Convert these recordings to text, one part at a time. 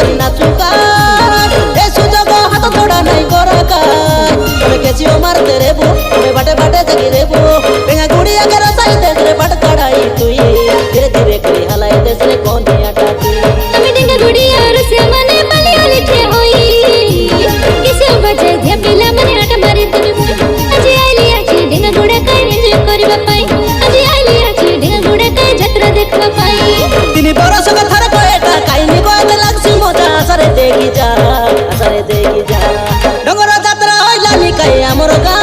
করি নাচুকা এ সুযোগ হাত ধরা নাই করাকা তুমি কেছিও মারতে রেবু তুমি বাটে বাটে জাগি রেবু বেঙ্গা গুড়িয়া के रसाई देश रे बट कड़ाई तुई धीरे धीरे करी हलाई देश रे कोनिया टाकी আমি ডিঙ্গা গুড়িয়া রসে মানে পালিয়া লিখে হই কিসে বাজে ঝেপিলা মানে আটা মারি তুমি আজি আইলি আছি ডিঙ্গা গুড়া কাই এনজয় করিবা পাই আজি আইলি আছি ডিঙ্গা গুড়া কাই যাত্রা দেখবা পাই তিনি বরস কথা রে কয়টা কাইনি কয়তে লাগছি মজা আসারে দেখি যা ডঙ্গর যাত্রা হইলানি কাই আমর গা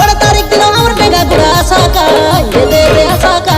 12 তারিখ দিন আমার বেগা গুড়া আসা কা দে আসা কা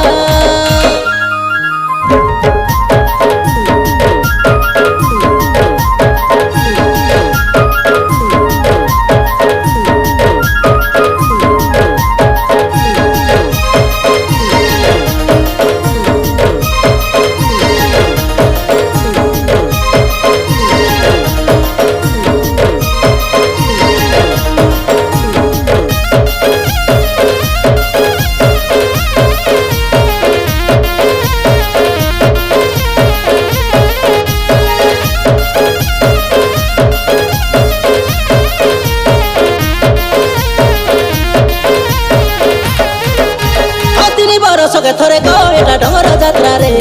সকে থরে কো এটা ডঙ্গর যাত্রা রে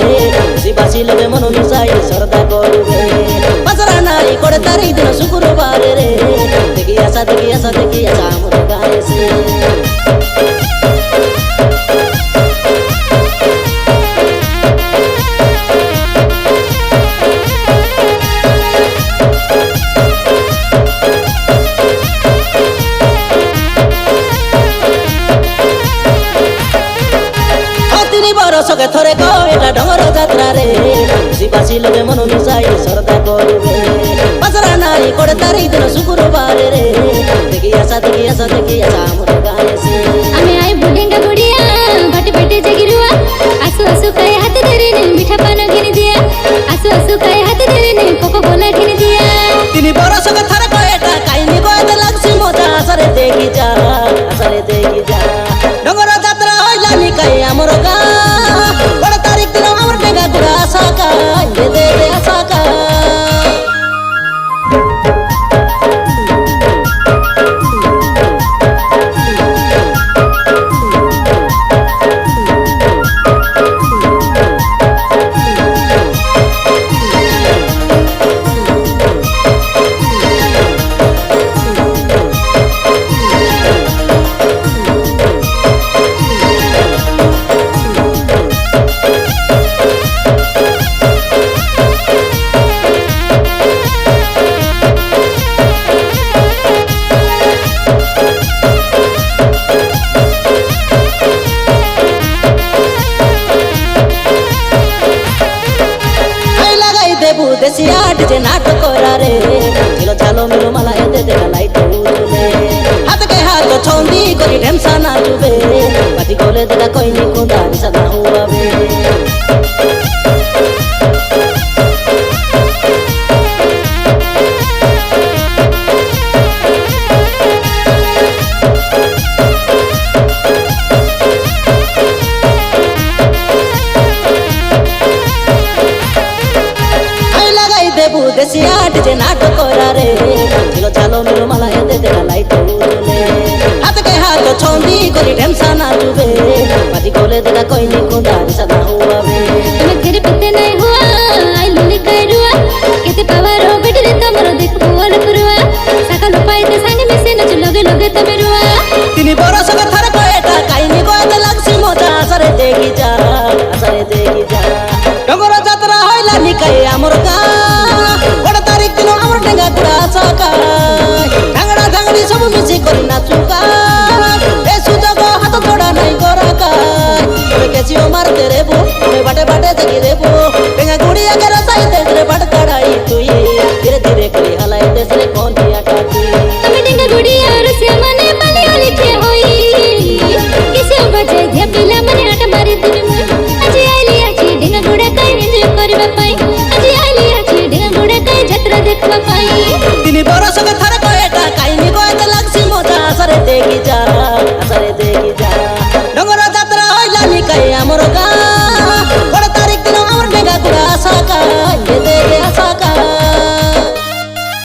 শিবাসী লোকে মন মিশাই শ্রদ্ধা করবে বাজরা নাই করে তারিখ দিন শুক্রবার রে দেখি আসা আমার গায়ে সে সকে থরে কো এটা ডঙ্গর যাত্রা রে শিবাসী লোকে মন মিশাই শ্রদ্ধা করবে বাজরা নাই করে তারিখ দিন শুক্রবার রে দেখি আসা আমার গায়ে সে আমি আই বুডিঙ্গা গুড়িয়া বাটে বাটে জাগি রুয়া আসু আসু কাই হাতে ধরে নে মিঠা পান ঘিনি দিয়া আসু আসু কাই হাতে ধরে নে কোকো কোলা ঘিনি দিয়া তিনি বড় সকে থরে কো এটা কাইনি কয়তে লাগছি মজা আসারে দেখি যা ডঙ্গর যাত্রা হইলানি কাই আমার গা 12 তারিখ দিন আমার বেগা গুড়া আসা কা দে আসা কা দেশি আট যে নাটক করা রে ছিল চালো মিলো মালা এতে দেখা লাইট উঠবে হাতকে হাত ছন্দি করি ঢেমসা নাচবে বাজি গলে দেখা কইনি খুদা নিশা না হুয়াবে দেশি আট যে নাটক করা রে ছিল চালো মিলো মালা এতে দেখা লাইট উঠলে হাতকে হাত ছন্দি করি ঢেমসা নাচবে বাজি গলে দেখা কইনি খুদা নিশা না হুয়াবে তুমি ফিরে পেতে নাই হুয়া আই লুলি কাই রুয়া কেতে পাওয়ার ও বেটরে তোমার দেখবো ওল করুয়া সকাল পাইতে সাঙ্গে মিশে নাচ লগে লগে তুমি রুয়া তিনি বড় সকে থরে কো এটা কাইনি কয়তে লাগছি মজা আসারে দেখি যা ডঙ্গর যাত্রা হইলানি কাই আমার গা 12 তারিখ দিন আমার ডেঙ্গা গুড়া আসা কা ঢাংড়া ঢাংড়ি সব মিশি করি নাচুকা এ সুযোগ হাত ধরা নাই করাকা তুমি কেছিও মারতে রেবু তুমি বাটে বাটে জাগি রেবু বেঙ্গা গুড়িয়া के रसाई देश रे बट कड़ाई तुई धीरे धीरे करी हलाई देश रे कोनिया टाकी আমি ডিঙ্গা গুড়িয়া রসে মানে পালিয়া লিখে হই কিসে বাজে ঝেপিলা মানে আটা মারি তুমি আজি আইলি আছি ডিঙ্গা গুড়া কাই এনজয় করিবা পাই আজি আইলি আছি ডিঙ্গা গুড়া কাই যাত্রা দেখবা পাই তিনি বড় সকে থরে কো এটা কাইনি কয়তে লাগছি মজা আসারে দেখি যা ডঙ্গর যাত্রা হইলানি কাই আমার গা